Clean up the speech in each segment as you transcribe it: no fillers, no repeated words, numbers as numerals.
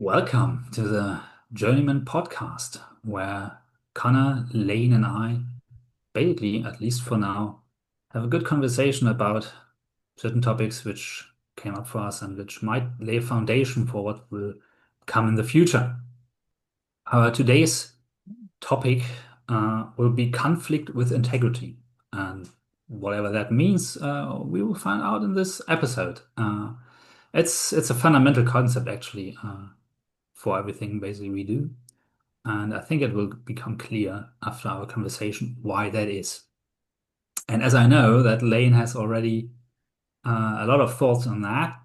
Welcome to the Journeymen podcast, where Connor, Lane, and I basically, at least for now, have a good conversation about certain topics which came up for us and which might lay a foundation for what will come in the future. Our today's topic will be conflict with integrity, and whatever that means, we will find out in this episode. It's a fundamental concept, actually, for everything basically we do. And I think it will become clear after our conversation why that is. And as I know that Lane has already a lot of thoughts on that,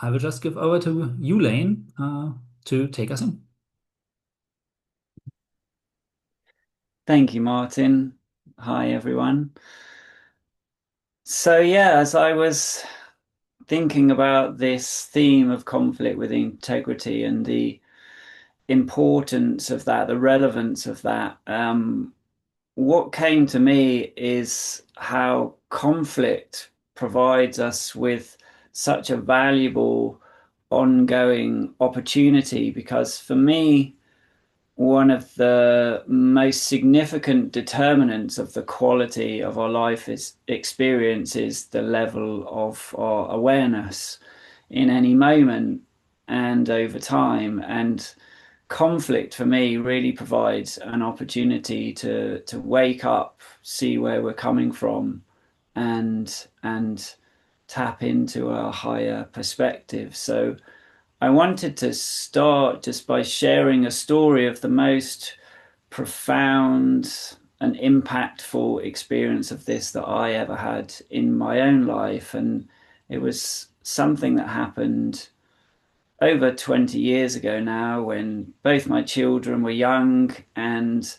I will just give over to you, Lane, to take us in. Thank you, Martin. Hi, everyone. So, yeah, as I was thinking about this theme of conflict with integrity and the importance of that, the relevance of that, what came to me is how conflict provides us with such a valuable ongoing opportunity. Because for me, one of the most significant determinants of the quality of our life is experience is the level of our awareness in any moment and over time. And conflict for me really provides an opportunity to wake up, see where we're coming from, and tap into a higher perspective. So I wanted to start just by sharing a story of the most profound and impactful experience of this that I ever had in my own life. And it was something that happened over 20 years ago now, when both my children were young and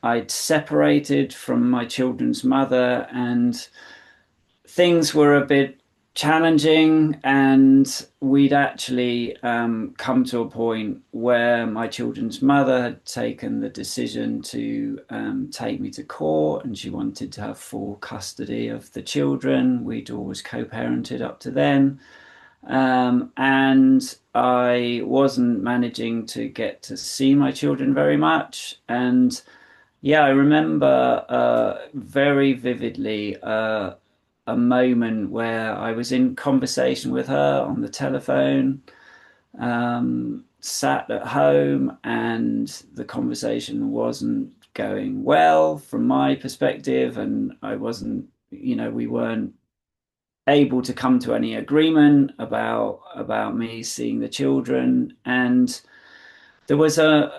I'd separated from my children's mother, and things were a bit challenging, and we'd actually come to a point where my children's mother had taken the decision to take me to court, and she wanted to have full custody of the children. We'd always co-parented up to then, and I wasn't managing to get to see my children very much. And yeah, I remember very vividly a moment where I was in conversation with her on the telephone, sat at home, and the conversation wasn't going well from my perspective, and I wasn't, we weren't able to come to any agreement about me seeing the children. And there was a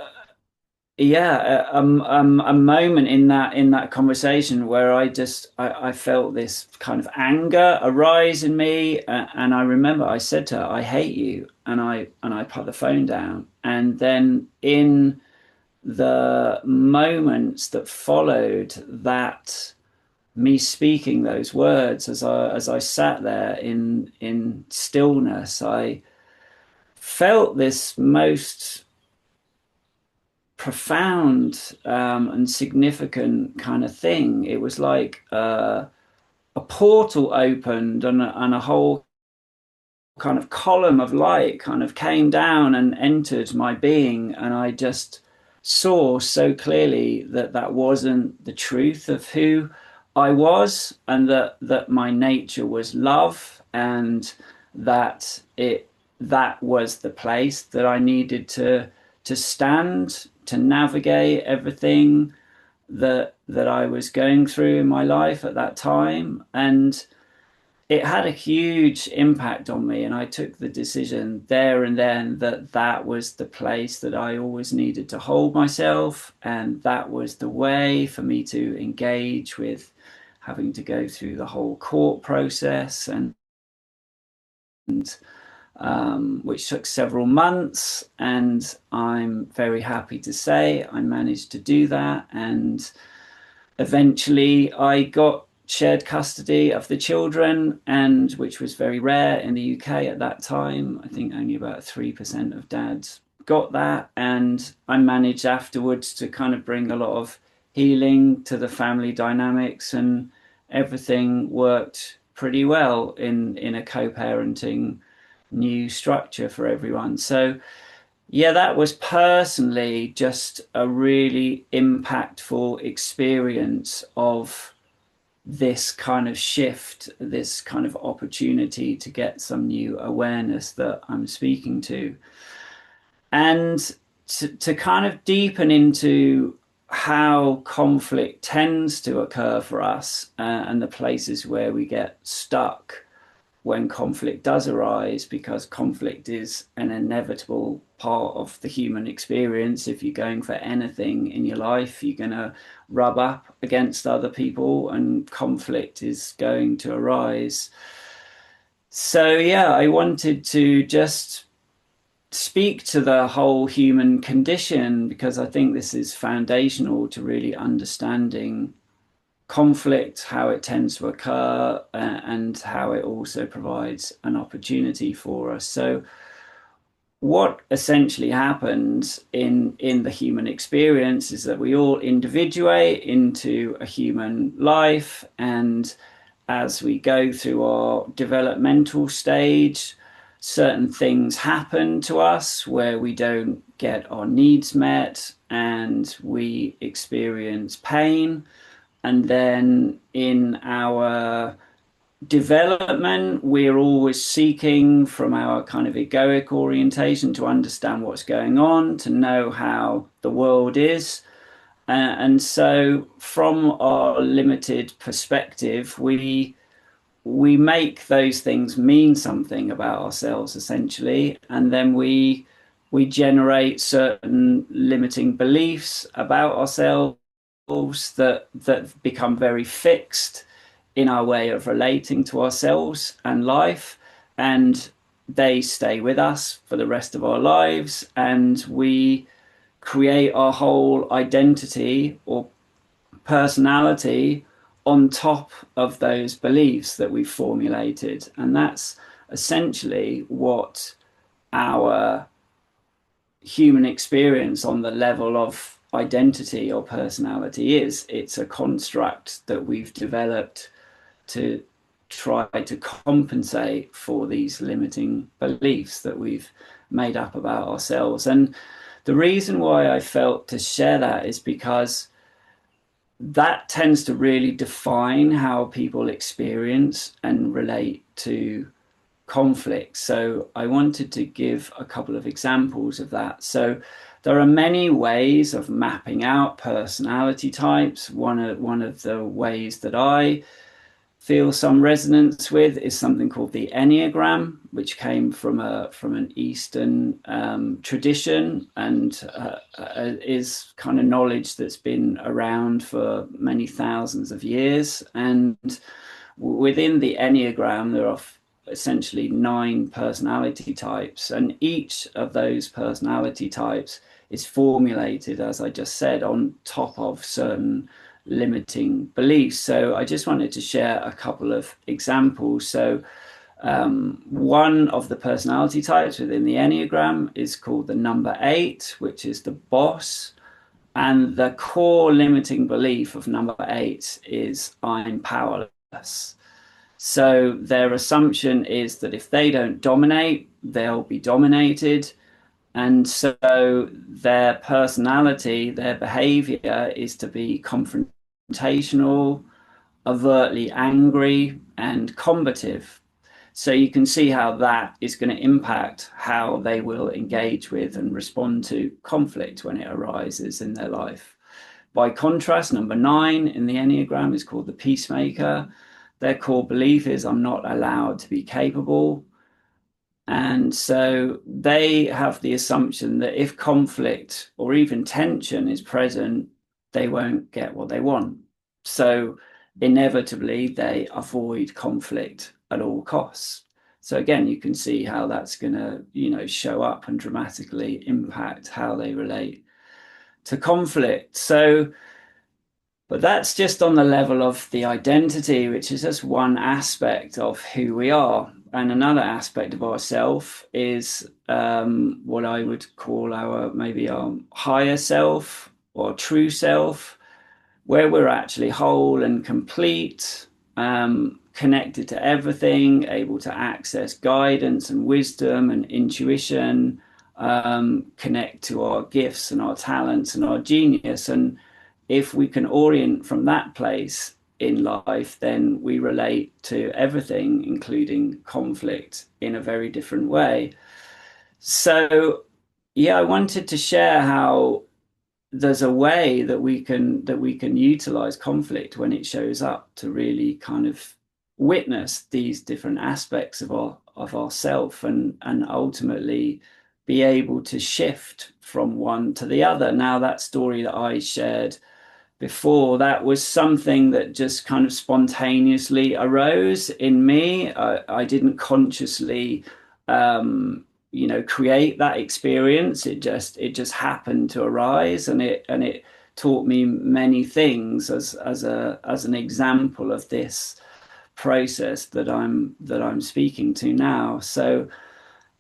moment in that conversation where I felt this kind of anger arise in me, and I remember I said to her, "I hate you," and I put the phone down. And then in the moments that followed that, me speaking those words, as I sat there in stillness, I felt this most profound and significant kind of thing. It was like a portal opened, and a whole kind of column of light kind of came down and entered my being. And I just saw so clearly that that wasn't the truth of who I was, and that my nature was love, and that was the place that I needed to stand, to navigate everything that I was going through in my life at that time. And it had a huge impact on me, and I took the decision there and then that that was the place that I always needed to hold myself, and that was the way for me to engage with having to go through the whole court process, and which took several months. And I'm very happy to say I managed to do that. And eventually I got shared custody of the children, and which was very rare in the UK at that time. I think only about 3% of dads got that. And I managed afterwards to kind of bring a lot of healing to the family dynamics, and everything worked pretty well in a co-parenting new structure for everyone. So Yeah, that was personally just a really impactful experience of this kind of shift, this kind of opportunity to get some new awareness that I'm speaking to. And to kind of deepen into how conflict tends to occur for us, and the places where we get stuck when conflict does arise, because conflict is an inevitable part of the human experience. If you're going for anything in your life, you're going to rub up against other people, and conflict is going to arise. So, yeah, I wanted to just speak to the whole human condition because I think this is foundational to really understanding conflict, how it tends to occur, and how it also provides an opportunity for us. So, what essentially happens in the human experience is that we all individuate into a human life, and as we go through our developmental stage, certain things happen to us where we don't get our needs met and we experience pain. And then in our development, we're always seeking from our kind of egoic orientation to understand what's going on, to know how the world is. And so, from our limited perspective, we make those things mean something about ourselves, essentially, and then we generate certain limiting beliefs about ourselves that become very fixed in our way of relating to ourselves and life, and they stay with us for the rest of our lives, and we create our whole identity or personality on top of those beliefs that we've formulated. And that's essentially what our human experience on the level of identity or personality is. It's a construct that we've developed to try to compensate for these limiting beliefs that we've made up about ourselves. And the reason why I felt to share that is because that tends to really define how people experience and relate to conflict. So I wanted to give a couple of examples of that. So there are many ways of mapping out personality types. One of the ways that I feel some resonance with is something called the Enneagram, which came from an Eastern tradition, and is kind of knowledge that's been around for many thousands of years. And within the Enneagram, there are essentially 9 personality types, and each of those personality types is formulated, as I just said, on top of certain limiting beliefs. So I just wanted to share a couple of examples. So one of the personality types within the Enneagram is called the number 8, which is the boss. And the core limiting belief of number 8 is I'm powerless. So their assumption is that if they don't dominate, they'll be dominated. And so their personality, their behavior is to be confrontational, overtly angry, and combative. So you can see how that is going to impact how they will engage with and respond to conflict when it arises in their life. By contrast, number 9 in the Enneagram is called the peacemaker. Their core belief is I'm not allowed to be capable. And so they have the assumption that if conflict or even tension is present, they won't get what they want. So inevitably, they avoid conflict at all costs. So again, you can see how that's going to, show up and dramatically impact how they relate to conflict. So, but that's just on the level of the identity, which is just one aspect of who we are. And another aspect of ourself is what I would call maybe our higher self or true self, where we're actually whole and complete, connected to everything, able to access guidance and wisdom and intuition, connect to our gifts and our talents and our genius. And if we can orient from that place in life, then we relate to everything, including conflict, in a very different way. So, yeah, I wanted to share how there's a way that we can utilize conflict when it shows up to really kind of witness these different aspects of ourself and ultimately be able to shift from one to the other. Now, that story that I shared before, that was something that just kind of spontaneously arose in me. I didn't consciously create that experience. It just happened to arise, and it taught me many things as an example of this process that I'm speaking to now. So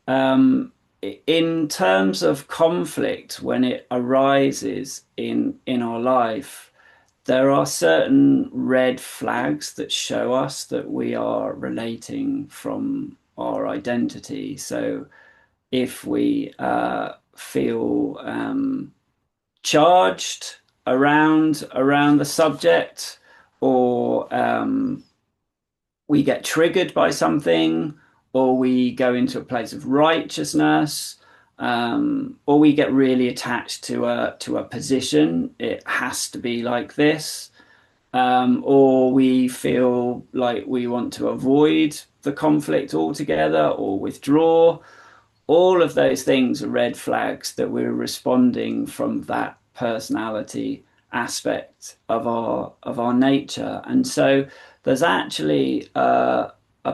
in terms of conflict, when it arises in our life, there are certain red flags that show us that we are relating from our identity. So if we feel charged around the subject, or we get triggered by something, or we go into a place of righteousness, or we get really attached to a position. It has to be like this, or we feel like we want to avoid the conflict altogether or withdraw. All of those things are red flags that we're responding from that personality aspect of our nature. And so there's actually a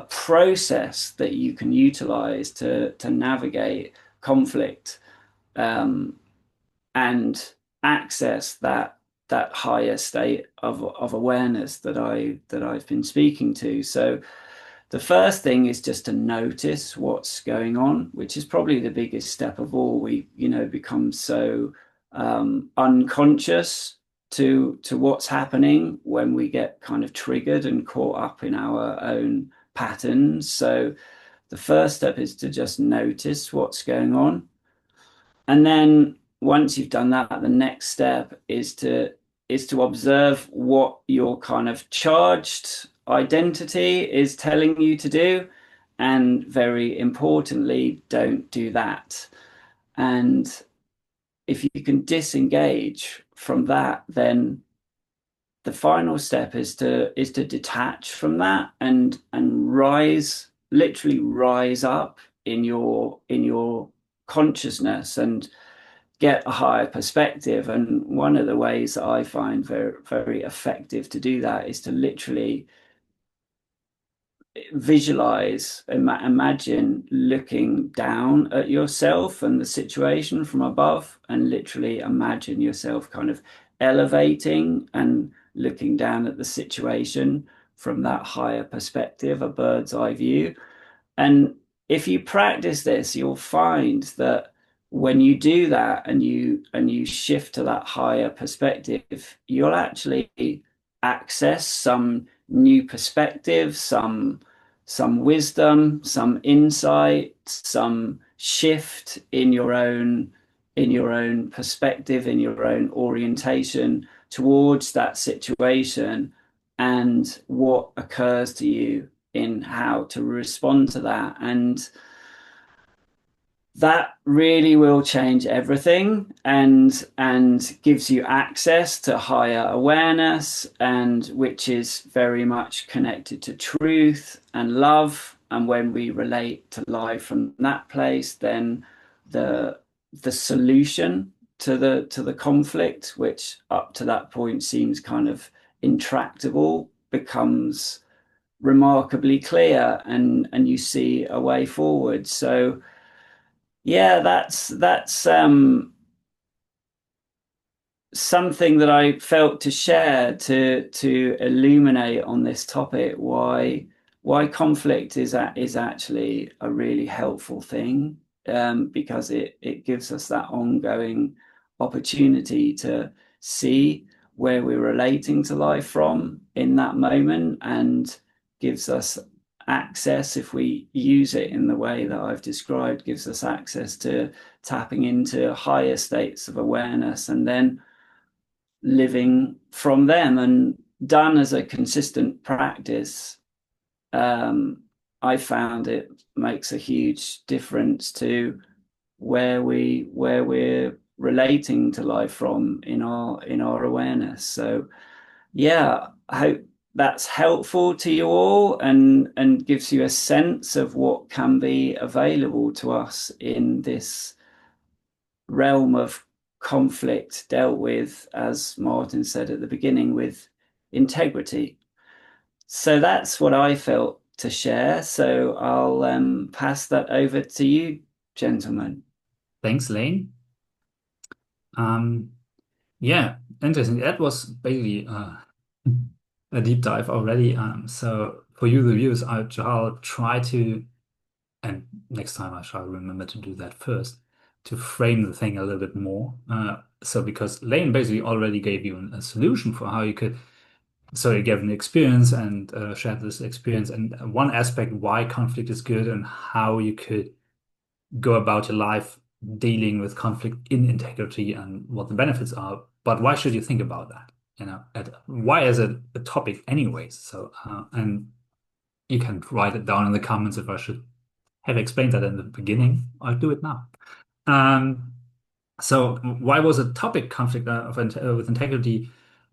process that you can utilize to navigate conflict, and access that higher state of awareness that I've been speaking to. So the first thing is just to notice what's going on, which is probably the biggest step of all. We, become so unconscious to what's happening when we get kind of triggered and caught up in our own patterns. So the first step is to just notice what's going on. And then once you've done that, the next step is to observe what your kind of charged identity is telling you to do. And very importantly, don't do that. And if you can disengage from that, then the final step is to detach from that and rise, literally rise up in your consciousness and get a higher perspective. And one of the ways that I find very, very effective to do that is to literally visualize, imagine looking down at yourself and the situation from above, and literally imagine yourself kind of elevating and looking down at the situation from that higher perspective, a bird's eye view. And if you practice this, you'll find that when you do that and you shift to that higher perspective, you'll actually access some new perspective, some wisdom, some insight, some shift in your own perspective, in your own orientation towards that situation, and what occurs to you in how to respond to that. And that really will change everything, and gives you access to higher awareness, and which is very much connected to truth and love. And when we relate to life from that place, then the solution to the conflict, which up to that point seems kind of intractable, becomes remarkably clear, and you see a way forward. So yeah, that's something that I felt to share to illuminate on this topic, why conflict is actually a really helpful thing, because it gives us that ongoing opportunity to see where we're relating to life from in that moment, and gives us access, if we use it in the way that I've described, gives us access to tapping into higher states of awareness and then living from them, and done as a consistent practice. I found it makes a huge difference to where we're relating to life from in our awareness. So yeah, I hope that's helpful to you all, and gives you a sense of what can be available to us in this realm of conflict dealt with, as Martin said at the beginning, with integrity. So that's what I felt to share. So I'll pass that over to you, gentlemen. Thanks, Lane. Um, yeah, interesting. That was basically a deep dive already. So for you, the viewers, I'll try to, and next time I shall remember to do that first, to frame the thing a little bit more. So because Lane basically already gave you a solution for how you could, so you gave an experience and shared this experience, and one aspect why conflict is good and how you could go about your life dealing with conflict in integrity and what the benefits are. But why should you think about that? Why is it a topic anyways? So, and you can write it down in the comments if I should have explained that in the beginning. I'll do it now. Um, so why was a topic conflict with integrity?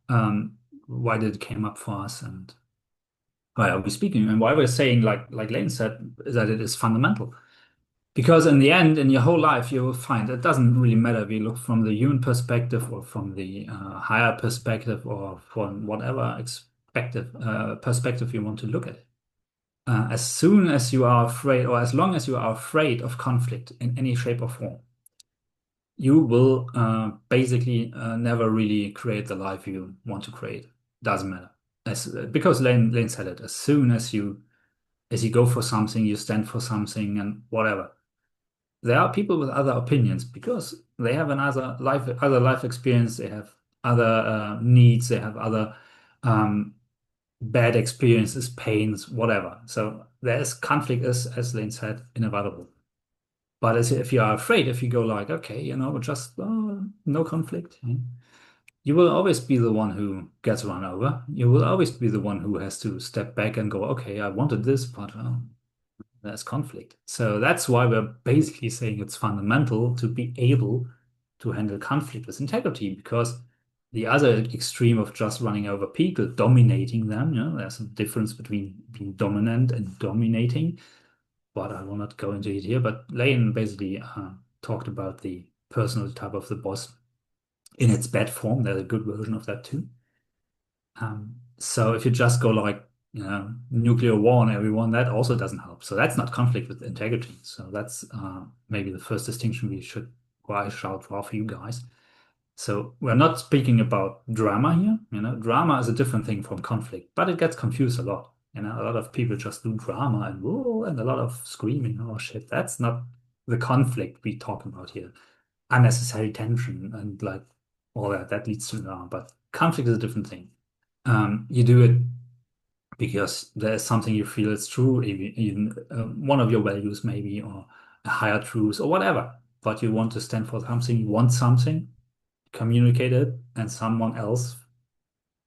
Um, why did it came up for us, and why are we speaking? And why we're saying, like Lane said, is that it is fundamental. Because in the end, in your whole life, you will find it doesn't really matter if you look from the human perspective or from the higher perspective or from whatever perspective you want to look at it. As soon as you are afraid, or as long as you are afraid of conflict in any shape or form, you will basically never really create the life you want to create. Doesn't matter. Because Lane said it, as you go for something, you stand for something and whatever. There are people with other opinions because they have other life experience, they have other needs, they have other um, bad experiences, pains, whatever. So there's conflict, as Lane said, inevitable. But if you are afraid, if you go like, okay, just no conflict, you will always be the one who gets run over. You will always be the one who has to step back and go, okay, I wanted this, but there's conflict. So that's why we're basically saying it's fundamental to be able to handle conflict with integrity, because the other extreme of just running over people, dominating them, there's a difference between being dominant and dominating, but I will not go into it here. But Lane basically talked about the personal type of the boss in its bad form. There's a good version of that too. So if you just go like, nuclear war on everyone, that also doesn't help. So that's not conflict with integrity. So that's maybe the first distinction or I shout for you guys. So we're not speaking about drama here. Drama is a different thing from conflict, but it gets confused a lot. A lot of people just do drama and whoa, and a lot of screaming. Oh shit, that's not the conflict we talk about here. Unnecessary tension and like all that. That leads to drama. But conflict is a different thing. You do it because there's something you feel is true, even one of your values maybe, or a higher truth or whatever. But you want to stand for something, you want something, communicate it, and someone else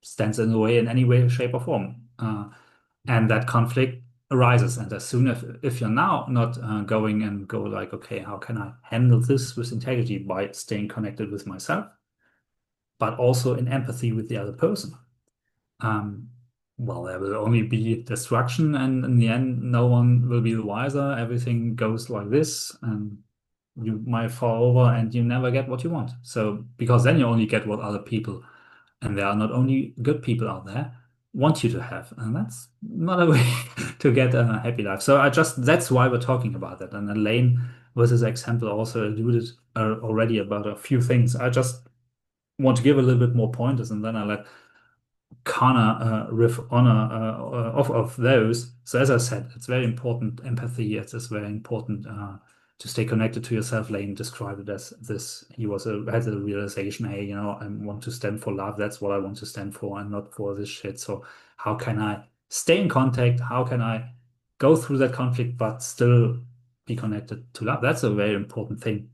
stands in the way in any way, shape, or form. And that conflict arises. And as soon as if you're now not going and go like, okay, how can I handle this with integrity by staying connected with myself, but also in empathy with the other person? Um, well, there will only be destruction, and in the end, no one will be the wiser. Everything goes like this, and you might fall over and you never get what you want. So, because then you only get what other people, and there are not only good people out there, want you to have. And that's not a way to get a happy life. So, that's why we're talking about that. And Elaine, with his example, also alluded already about a few things. I just want to give a little bit more pointers, and then I let Connor riff on off of those. So as I said, it's very important empathy. It's very important to stay connected to yourself. Lane described it as this. He had a realization, hey, I want to stand for love. That's what I want to stand for, and not for this shit. So how can I stay in contact? How can I go through that conflict, but still be connected to love. That's a very important thing.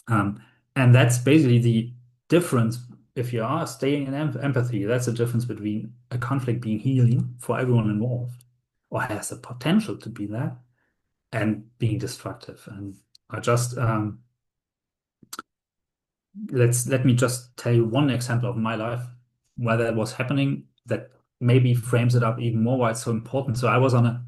Um, and that's basically the difference. If you are staying in empathy, that's the difference between a conflict being healing for everyone involved, or has the potential to be that, and being destructive. And I just let me just tell you one example of my life where that was happening that maybe frames it up even more why it's so important. So I was on a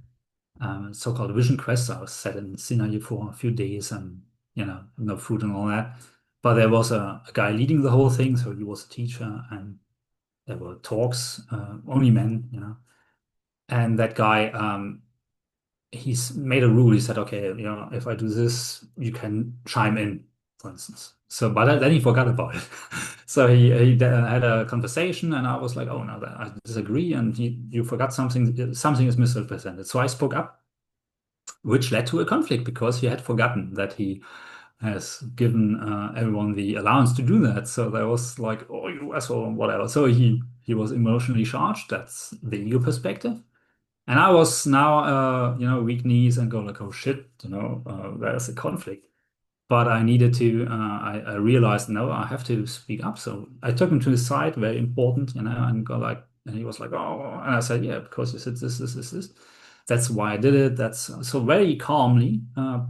so-called vision quest. I was set in Sinai for a few days and no food and all that. But there was a guy leading the whole thing, so he was a teacher, and there were talks, only men, And that guy, he's made a rule. He said, okay, if I do this, you can chime in, for instance. So, but then he forgot about it. So he had a conversation, and I was like, oh no, I disagree, and you forgot something. Something is misrepresented. So I spoke up, which led to a conflict because he had forgotten that he has given everyone the allowance to do that. So there was like, oh, you asshole, whatever. So he was emotionally charged. That's the ego perspective. And I was now, weak knees and go like, oh shit, there's a conflict. But I needed to, I realized, no, I have to speak up. So I took him to the side, very important, and go like, and he was like, oh, and I said, yeah, because you said this. That's why I did it. That's so very calmly,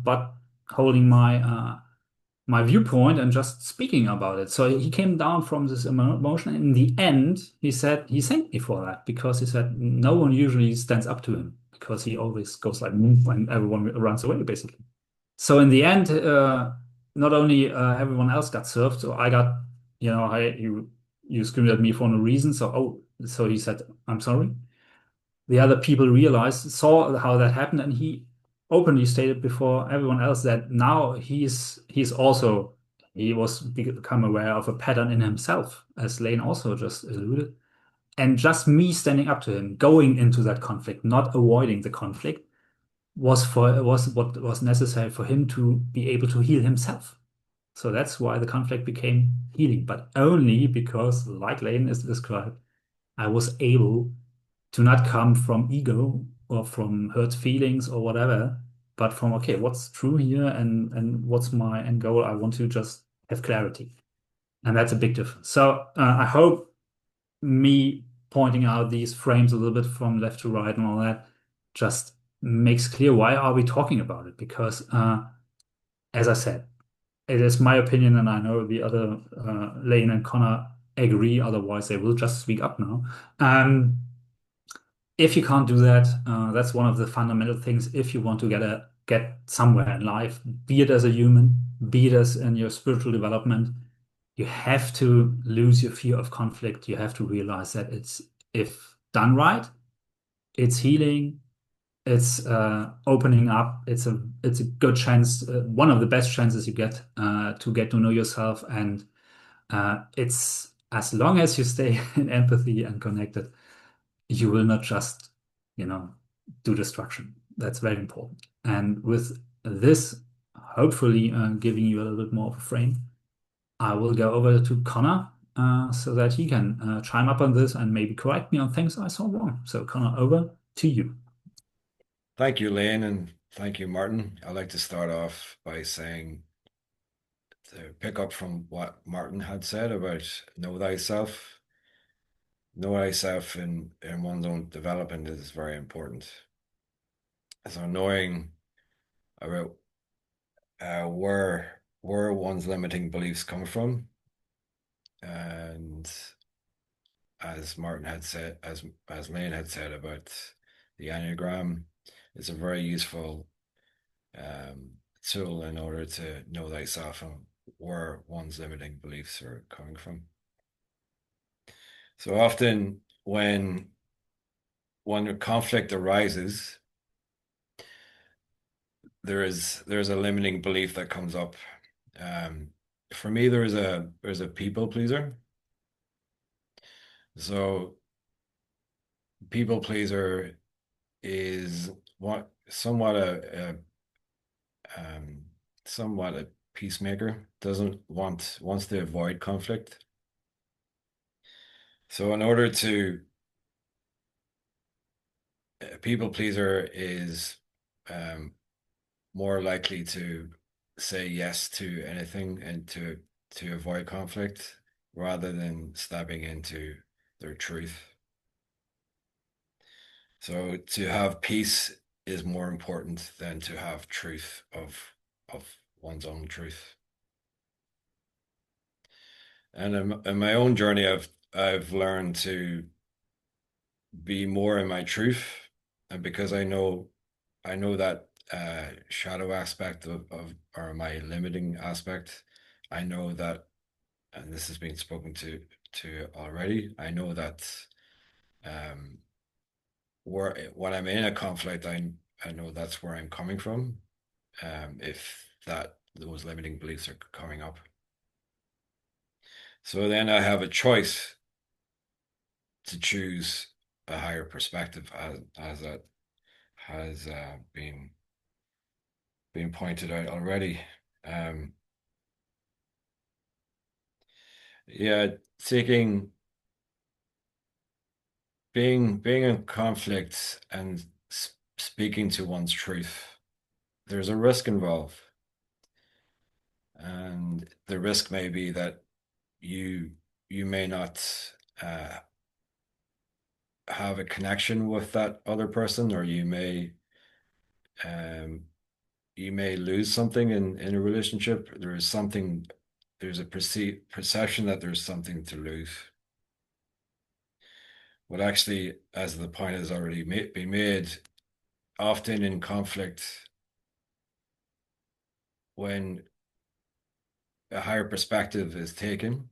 but holding my viewpoint and just speaking about it. So he came down from this emotion. In the end, he thanked me for that because he said no one usually stands up to him because he always goes like "Mm," when everyone runs away, basically. So in the end, not only everyone else got served, so I got, you screamed at me for no reason. So he said, I'm sorry. The other people realized, saw how that happened, and he openly stated before everyone else that now he was become aware of a pattern in himself, as Lane also just alluded. And just me standing up to him, going into that conflict, not avoiding the conflict, was what was necessary for him to be able to heal himself. So that's why the conflict became healing, but only because, like Lane is described, I was able to not come from ego or from hurt feelings or whatever, but from, okay, what's true here and what's my end goal? I want to just have clarity. And that's a big difference. So I hope me pointing out these frames a little bit from left to right and all that just makes clear why are we talking about it? Because as I said, it is my opinion, and I know the other Lane and Connor agree, otherwise they will just speak up now. If you can't do that, that's one of the fundamental things. If you want to get somewhere in life, be it as a human, be it as in your spiritual development, you have to lose your fear of conflict. You have to realize that if done right, it's healing, it's opening up. It's a good chance, one of the best chances you get to get to know yourself, and it's as long as you stay in empathy and connected you will not just, you know, do destruction. That's very important. And with this, hopefully giving you a little bit more of a frame, I will go over to Connor so that he can chime up on this and maybe correct me on things I saw wrong. So, Connor, over to you. Thank you, Lane, and thank you, Martin. I'd like to start off by saying to pick up from what Martin had said about know thyself. Know thyself in one's own development is very important. So knowing about where one's limiting beliefs come from, and as Martin had said, as Lane had said about the Enneagram, it's a very useful tool in order to know thyself and where one's limiting beliefs are coming from. So often when a conflict arises, there's a limiting belief that comes up. Um, for me, there's a people pleaser. So people pleaser is what um, somewhat a peacemaker. Doesn't want wants to avoid conflict. So in order to people pleaser is more likely to say yes to anything and to avoid conflict rather than stepping into their truth. So to have peace is more important than to have truth of one's own truth. And in my own journey, I've learned to be more in my truth, and because I know that shadow aspect of or my limiting aspect, I know that, and this has been spoken to already. I know that um, where when I'm in a conflict, I know that's where I'm coming from. If that those limiting beliefs are coming up, so then I have a choice to choose a higher perspective, as that has been pointed out already. Um, yeah, taking being in conflict and speaking to one's truth, there's a risk involved, and the risk may be that you you may not uh, have a connection with that other person, or um, you may lose something in a relationship. There's a perception that there's something to lose. But actually, as the point has already been made, often in conflict, when a higher perspective is taken,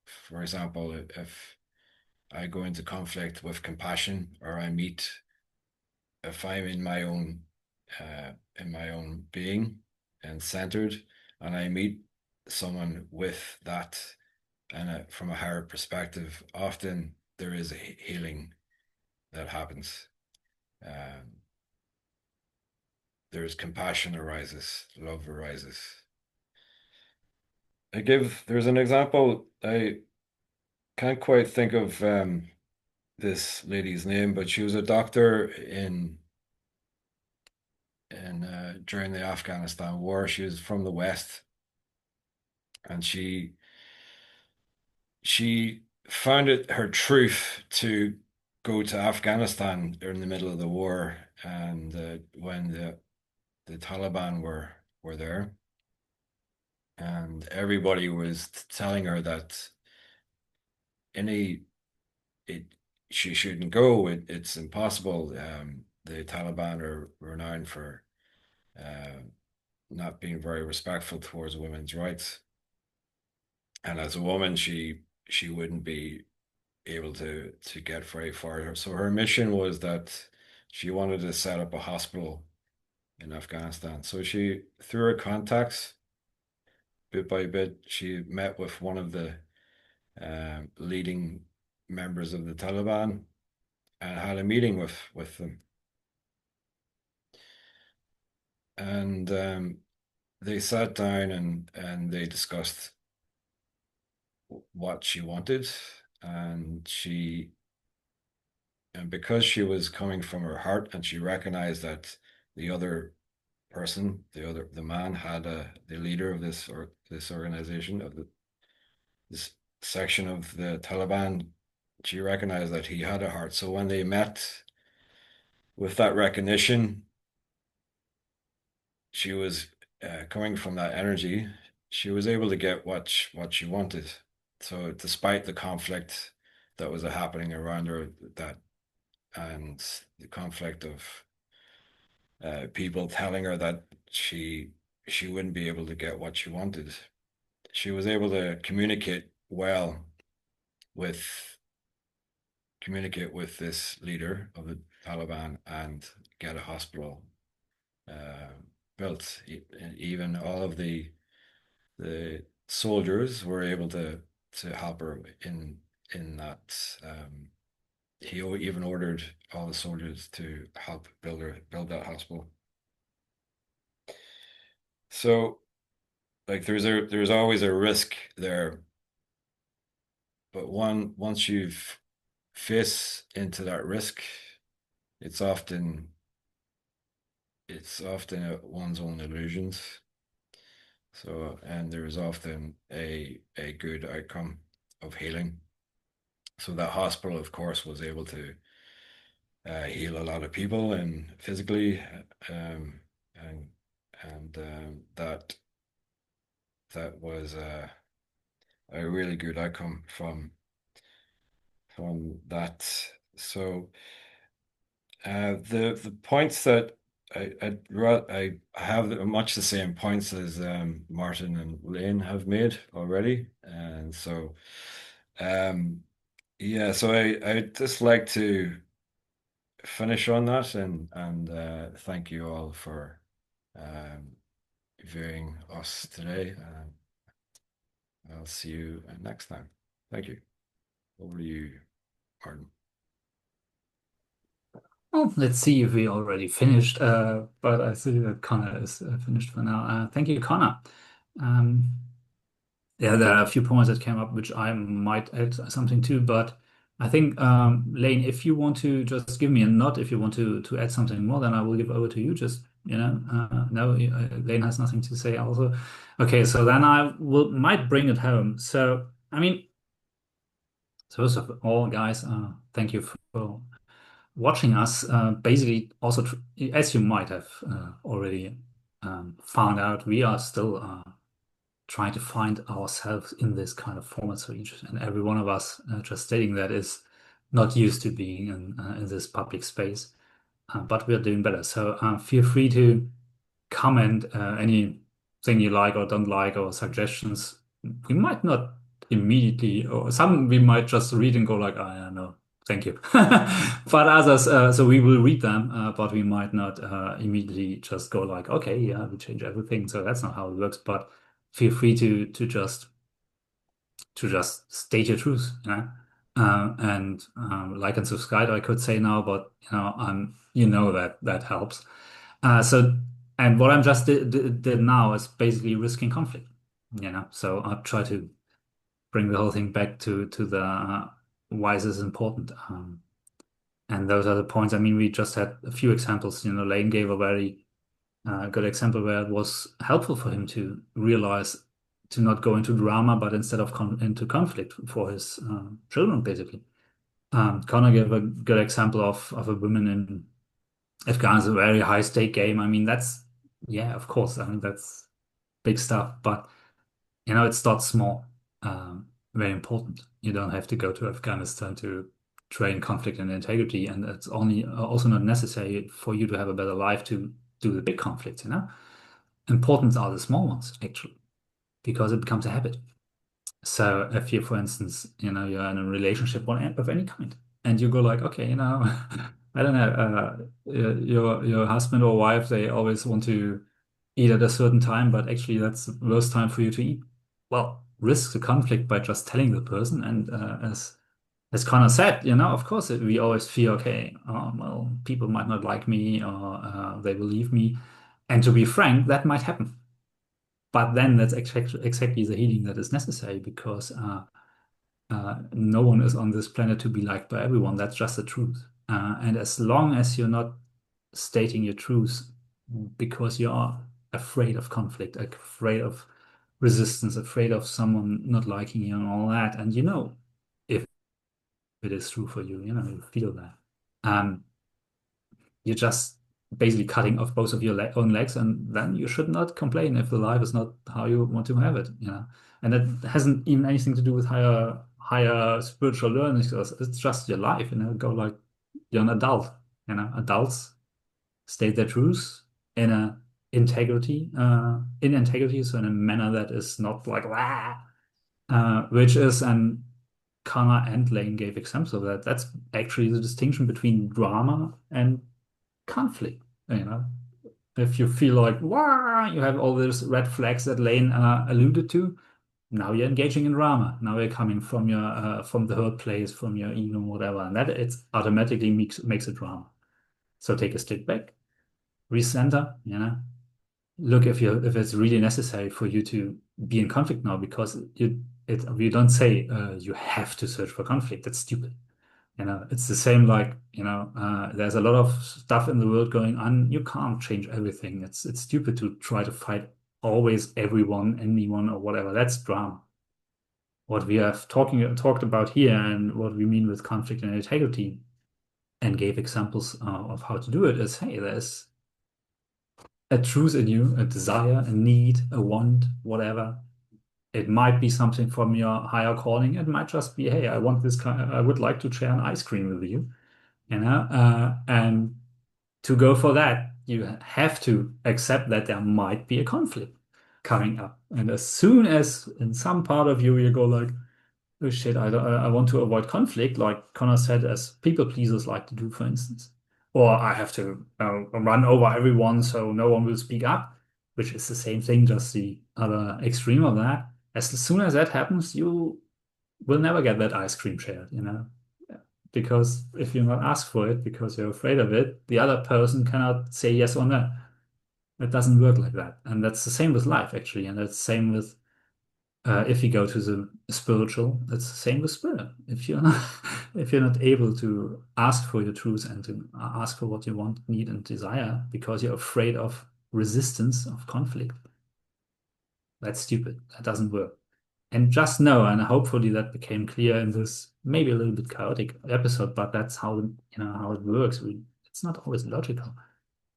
for example, if I go into conflict with compassion, or if I'm in my own being and centered, and I meet someone with that and from a higher perspective, often there is a healing that happens. Um, there's compassion arises, love arises. There's an example. I can't quite think of this lady's name, but she was a doctor in during the Afghanistan war. She was from the West, and she found it her truth to go to Afghanistan during the middle of the war, and when the Taliban were there, and everybody was telling her that any it she shouldn't go. It's impossible. The Taliban are renowned for uh, not being very respectful towards women's rights, and as a woman, she wouldn't be able to get very far. So her mission was that she wanted to set up a hospital in Afghanistan. So she, through her contacts, bit by bit, she met with one of the leading members of the Taliban and had a meeting with them. And they sat down and they discussed what she wanted, and because she was coming from her heart, and she recognized that the other person, the man had the leader of this organization this section of the Taliban, she recognized that he had a heart. So when they met with that recognition, she was coming from that energy. She was able to get what she wanted. So despite the conflict that was happening around her, that and the conflict of people telling her that she wouldn't be able to get what she wanted, she was able to well with communicate with this leader of the Taliban and get a hospital uh, built. Even all of the soldiers were able to help her in that. He even ordered all the soldiers to help build that hospital. So, like, there's always a risk there, but once you've face into that risk, it's often one's own illusions. So, and there is often a good outcome of healing. So that hospital, of course, was able to heal a lot of people and physically, and that was a really good outcome from that. So the points that I have much the same points as Martin and Lane have made already, and so yeah, so I'd just like to finish on that and thank you all for um, viewing us today. I'll see you next time. Thank you. Over to you, Martin. Well, let's see if we already finished, but I see that Connor is finished for now. Thank you, Connor. Um, yeah, there are a few points that came up which I might add something to, but I think Lane, if you want to just give me a nod, if you want to add something more, then I will give over to you. Just no, Lane has nothing to say also. Okay, so then I will might bring it home. So I mean, first of all, guys, thank you for watching us. Basically, also as you might have already found out, we are still trying to find ourselves in this kind of format. So each and every one of us, just stating that, is not used to being in this public space, but we're doing better. So feel free to comment anything you like or don't like or suggestions. We might not immediately, or some we might just read and go like, I don't know, thank you. But others, so we will read them, but we might not immediately just go like, okay, yeah, we change everything. So that's not how it works. But feel free to just state your truth, and like and subscribe, I could say now, but that helps. So, and what I'm just did now is basically risking conflict, So I'll try to bring the whole thing back to the why this is important. And those are the points. I mean, we just had a few examples. Lane gave a very good example where it was helpful for him to realize to not go into drama, but instead of into conflict for his children, basically. Connor gave a good example of a woman in Afghanistan, a very high stake game. I mean, yeah, of course. I mean, that's big stuff, but it starts small. Very important. You don't have to go to Afghanistan to train conflict and integrity, and it's only also not necessary for you to have a better life to do the big conflicts. Important are the small ones, actually, because it becomes a habit. So if you, for instance, you're in a relationship of any kind, and you go like, okay, I don't know, your husband or wife, they always want to eat at a certain time, but actually that's the worst time for you to eat. Well, risk the conflict by just telling the person, and as Connor said, of course, we always fear, okay, well, people might not like me, or they will leave me, and to be frank, that might happen. But then that's exactly the healing that is necessary, because no one is on this planet to be liked by everyone. That's just the truth. And as long as you're not stating your truth because you are afraid of conflict, afraid of resistance, afraid of someone not liking you and all that, and if it is true for you, you feel that. You're just basically cutting off both of your own legs, and then you should not complain if the life is not how you want to have it. And it hasn't even anything to do with higher spiritual learning. It's just your life. Go like you're an adult. Adults state their truths in integrity, so in a manner that is not like which is, and Connor and Lane gave examples of that. That's actually the distinction between drama and conflict. If you feel like, wow, you have all these red flags that Lane alluded to, now you're engaging in drama. Now you're coming from from the hurt place, from your ego, whatever, and that it's automatically makes it drama. So take a step back, recenter. Look if it's really necessary for you to be in conflict now, because you don't say you have to search for conflict. That's stupid. It's the same like, there's a lot of stuff in the world going on. You can't change everything. It's stupid to try to fight always everyone, anyone, or whatever. That's drama. What we have talked about here and what we mean with conflict and integrity and gave examples of how to do it is, hey, there's a truth in you, a desire, a need, a want, whatever. It might be something from your higher calling. It might just be, hey, I want this kind, I would like to share an ice cream with you, and to go for that, you have to accept that there might be a conflict coming up. And as soon as in some part of you, you go like, oh shit, I want to avoid conflict, like Connor said, as people pleasers like to do, for instance. Or I have to run over everyone so no one will speak up, which is the same thing, just the other extreme of that. As soon as that happens, you will never get that ice cream shared. Because if you're not asked for it because you're afraid of it, the other person cannot say yes or no. It doesn't work like that. And that's the same with life, actually. And that's the same with if you go to the spiritual, it's the same with spirit. If you're not, if you're not able to ask for your truth and to ask for what you want, need, and desire because you're afraid of resistance, of conflict, that's stupid. That doesn't work. And just know, and hopefully that became clear in this maybe a little bit chaotic episode, but that's how it works. It's not always logical.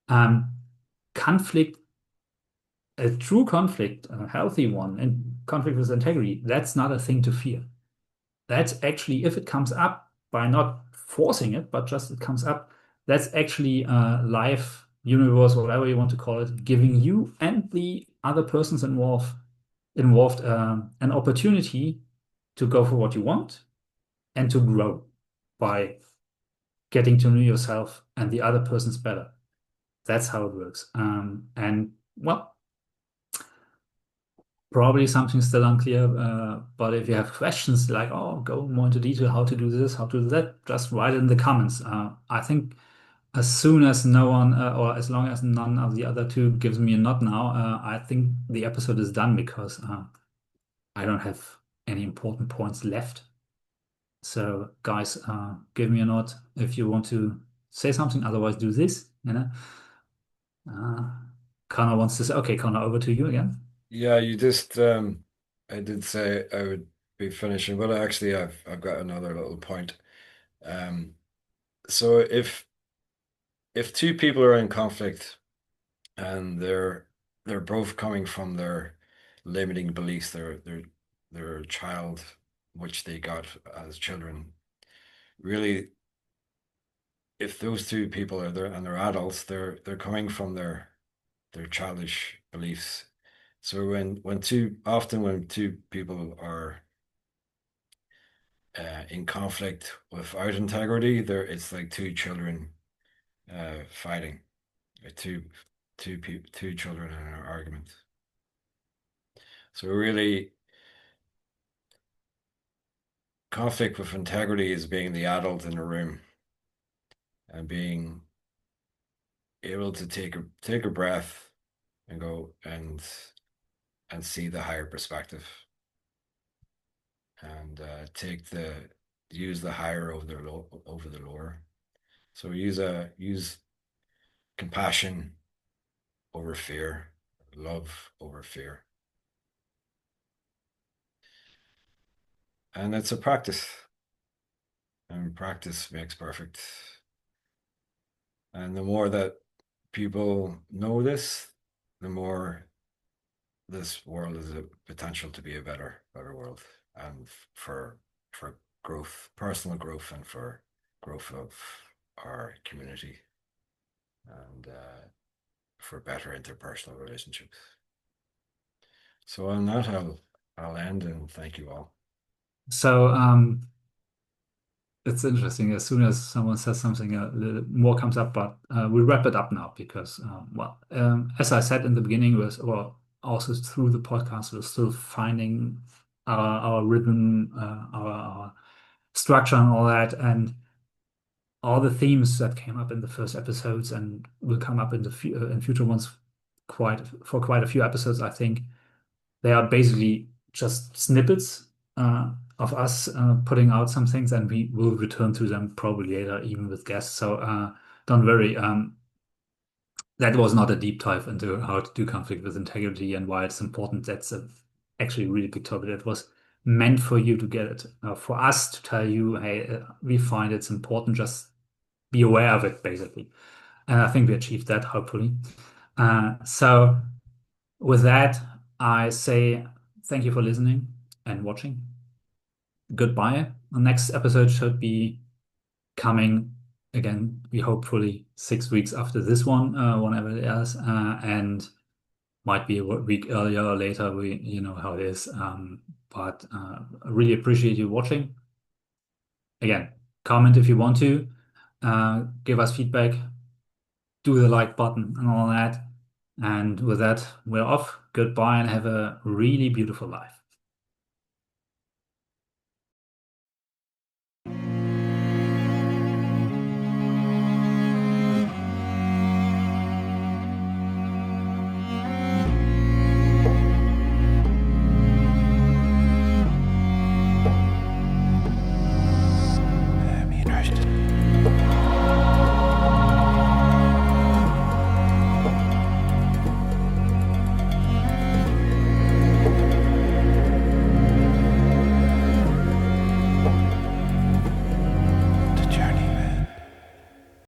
Um, conflict, a true conflict, a healthy one, and conflict with integrity, that's not a thing to fear. That's actually, if it comes up by not forcing it, but just it comes up, that's actually life, universe, whatever you want to call it, giving you and the other persons involved an opportunity to go for what you want and to grow by getting to know yourself and the other persons better. That's how it works. And well, probably something still unclear, but if you have questions like, oh, go more into detail, how to do this, how to do that, just write it in the comments. I think as soon as no one, or as long as none of the other two gives me a nod now, I think the episode is done because I don't have any important points left. So, guys, give me a nod if you want to say something. Otherwise, do this. Uh, Connor wants to say, okay, Connor, over to you again. Yeah, I did say I would be finishing, but actually I've got another little point. Um, so if two people are in conflict and they're both coming from their limiting beliefs, their child, which they got as children, really, if those two people are there and they're adults, they're coming from their childish beliefs. So when two people are in conflict without integrity, it's like two children fighting, two children in an argument. So really, conflict with integrity is being the adult in the room and being able to take a breath and go and see the higher perspective and use the higher over the lower. So use compassion over fear, love over fear. And it's a practice. And practice makes perfect. And the more that people know this, the more this world has a potential to be a better world. And for growth, personal growth, and for growth of our community, and for better interpersonal relationships. So on that, I'll end and thank you all. So, it's interesting. As soon as someone says something, a little more comes up, but we'll wrap it up now because, as I said in the beginning, or also through the podcast, we're still finding our rhythm, our structure, and all that, and all the themes that came up in the first episodes and will come up in in future ones, quite a few episodes, I think. They are basically just snippets of us putting out some things, and we will return to them probably later, even with guests. So don't worry. That was not a deep dive into how to do conflict with integrity and why it's important. That's actually a really big topic. That was meant for you to get it, for us to tell you, hey, we find it's important. Just be aware of it, basically. And I think we achieved that, hopefully. So with that, I say thank you for listening and watching. Goodbye. The next episode should be coming again, we hopefully 6 weeks after this one, whenever it is, and might be a week earlier or later. You know how it is. But I really appreciate you watching. Again, comment if you want to, give us feedback, do the like button and all that. And with that, we're off. Goodbye and have a really beautiful life.